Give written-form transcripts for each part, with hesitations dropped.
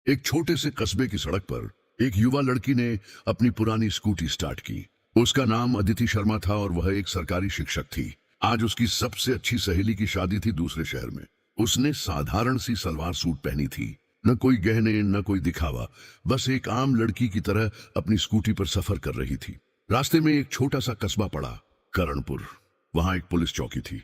एक छोटे से कस्बे की सड़क पर एक युवा लड़की ने अपनी पुरानी स्कूटी स्टार्ट की। उसका नाम अदिति शर्मा था और वह एक सरकारी शिक्षक थी। आज उसकी सबसे अच्छी सहेली की शादी थी दूसरे शहर में। उसने साधारण सी सलवार सूट पहनी थी, न कोई गहने न कोई दिखावा, बस एक आम लड़की की तरह अपनी स्कूटी पर सफर कर रही थी। रास्ते में एक छोटा सा कस्बा पड़ा, करणपुर। वहां एक पुलिस चौकी थी।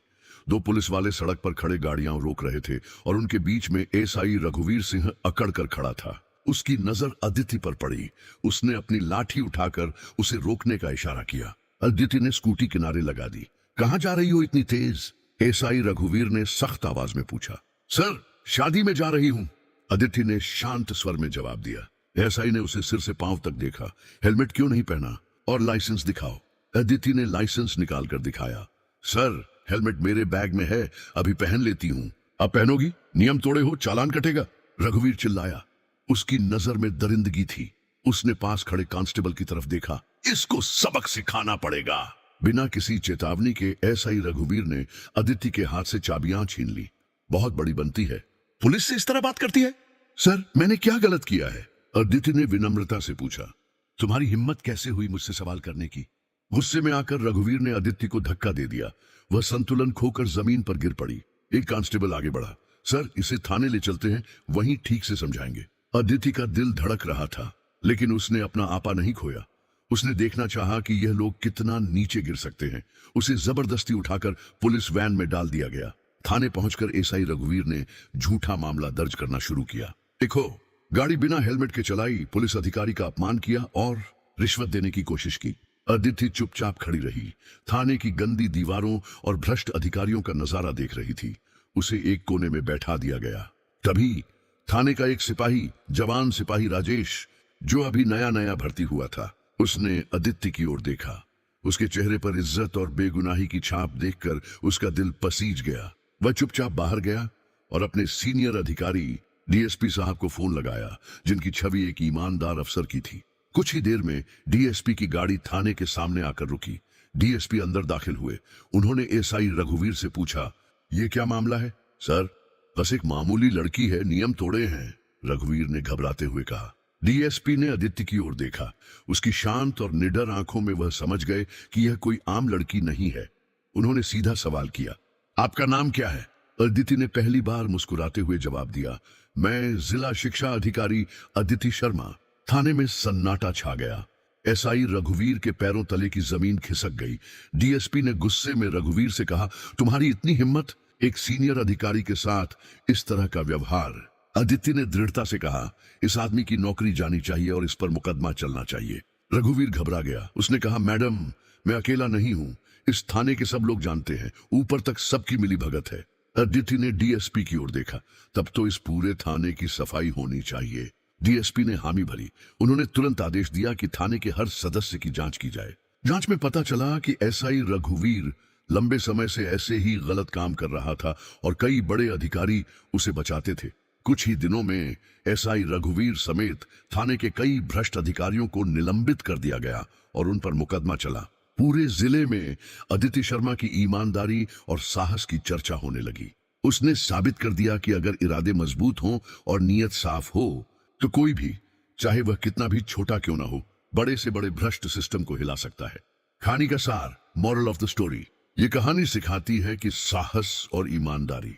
दो पुलिस वाले सड़क पर खड़े गाड़ियां रोक रहे थे और उनके बीच में एसआई रघुवीर सिंह अकड़ कर खड़ा था। उसकी नजर अदिति पर पड़ी। उसने अपनी लाठी उठाकर उसे रोकने का इशारा किया। अदिति ने स्कूटी किनारे लगा दी। कहां जा रही हो इतनी तेज? एसआई रघुवीर ने सख्त आवाज में पूछा। सर, शादी में जा रही हूं, अदिति ने शांत स्वर में जवाब दिया। एसआई ने उसे सिर से पांव तक देखा। हेलमेट क्यों नहीं पहना? और लाइसेंस दिखाओ। अदिति ने लाइसेंस निकाल कर दिखाया। सर, हेलमेट मेरे बैग में है, अभी पहन लेती हूं। अब पहनोगी? नियम तोड़े हो, चालान कटेगा, रघुवीर चिल्लाया। उसकी नजर में दरिंदगी थी। उसने पास खड़े कांस्टेबल की तरफ देखा। इसको सबक सिखाना पड़ेगा। बिना किसी चेतावनी के एसआई रघुवीर ने अदिति के हाथ से चाबियां छीन ली। बहुत बड़ी बनती है, पुलिस से इस तरह बात करती है? सर, मैंने क्या गलत किया है? अदिति ने विनम्रता से पूछा। तुम्हारी हिम्मत कैसे हुई मुझसे सवाल करने की? गुस्से में आकर रघुवीर ने अदिति को धक्का दे दिया। वह संतुलन खोकर जमीन पर गिर पड़ी। एक कांस्टेबल आगे बढ़ा। सर, इसे थाने ले चलते हैं, वहीं ठीक से समझाएंगे। अदिति का दिल धड़क रहा था, लेकिन उसने अपना आपा नहीं खोया। उसने देखना चाहा कि यह लोग कितना नीचे गिर सकते हैं। उसे जबरदस्ती उठाकर पुलिस वैन में डाल दिया गया। थाने पहुंचकर एसआई रघुवीर ने झूठा मामला दर्ज करना शुरू किया। देखो, गाड़ी बिना हेलमेट के चलाई, पुलिस अधिकारी का अपमान किया और रिश्वत देने की कोशिश की। अदिति चुपचाप खड़ी रही। थाने की गंदी दीवारों और भ्रष्ट अधिकारियों का नजारा देख रही थी। उसे एक कोने में बैठा दिया गया। तभी थाने का एक सिपाही, जवान सिपाही राजेश, जो अभी नया नया भर्ती हुआ था, उसने अदिति की ओर देखा। उसके चेहरे पर इज्जत और बेगुनाही की छाप देखकर उसका दिल पसीज गया। वह चुपचाप बाहर गया और अपने सीनियर अधिकारी डीएसपी साहब को फोन लगाया, जिनकी छवि एक ईमानदार अफसर की थी। कुछ ही देर में डीएसपी की गाड़ी थाने के सामने आकर रुकी। डीएसपी अंदर दाखिल हुए। उन्होंने एसआई रघुवीर से पूछा, ये क्या मामला है? सर, बस एक मामूली लड़की है, नियम तोड़े हैं, रघुवीर ने घबराते हुए कहा। डीएसपी ने अदिति की ओर देखा। उसकी शांत और निडर आंखों में वह समझ गए कि यह कोई आम लड़की नहीं है। उन्होंने सीधा सवाल किया, आपका नाम क्या है? अदिति ने पहली बार मुस्कुराते हुए जवाब दिया, मैं जिला शिक्षा अधिकारी अदिति शर्मा। थाने में सन्नाटा छा गया। एसआई रघुवीर के पैरों तले की जमीन खिसक गई। डीएसपी ने गुस्से में रघुवीर से कहा, तुम्हारी इतनी हिम्मत, एक सीनियर अधिकारी के साथ इस तरह का व्यवहार? अदिति ने दृढ़ता से कहा, इस आदमी की नौकरी जानी चाहिए और इस पर मुकदमा चलना चाहिए। रघुवीर घबरा गया। उसने कहा, मैडम, मैं अकेला नहीं हूं, इस थाने के सब लोग जानते हैं, ऊपर तक सबकी मिली भगत है। अदिति ने डीएसपी की ओर देखा। तब तो इस पूरे थाने की सफाई होनी चाहिए। डीएसपी ने हामी भरी। उन्होंने तुरंत आदेश दिया कि थाने के हर सदस्य की जांच की जाए। जांच में पता चला कि एसआई रघुवीर लंबे समय से ऐसे ही गलत काम कर रहा था और कई बड़े अधिकारी उसे बचाते थे। कुछ ही दिनों में एसआई रघुवीर समेत थाने के कई भ्रष्ट अधिकारियों को निलंबित कर दिया गया और उन पर मुकदमा चला। पूरे जिले में अदिति शर्मा की ईमानदारी और साहस की चर्चा होने लगी। उसने साबित कर दिया कि अगर इरादे मजबूत हों और नीयत साफ हो, तो कोई भी, चाहे वह कितना भी छोटा क्यों ना हो, बड़े से बड़े भ्रष्ट सिस्टम को हिला सकता है। कहानी का सार, मॉरल ऑफ द स्टोरी, ये कहानी सिखाती है कि साहस और ईमानदारी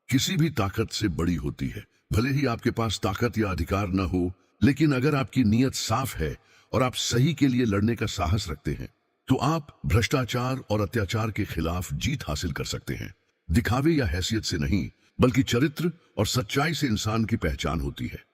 किसी भी ताकत से बड़ी होती है। भले ही आपके पास ताकत या अधिकार न हो, लेकिन अगर आपकी नीयत साफ है और आप सही के लिए लड़ने का साहस रखते हैं, तो आप भ्रष्टाचार और अत्याचार के खिलाफ जीत हासिल कर सकते हैं। दिखावे या हैसियत से नहीं, बल्कि चरित्र और सच्चाई से इंसान की पहचान होती है।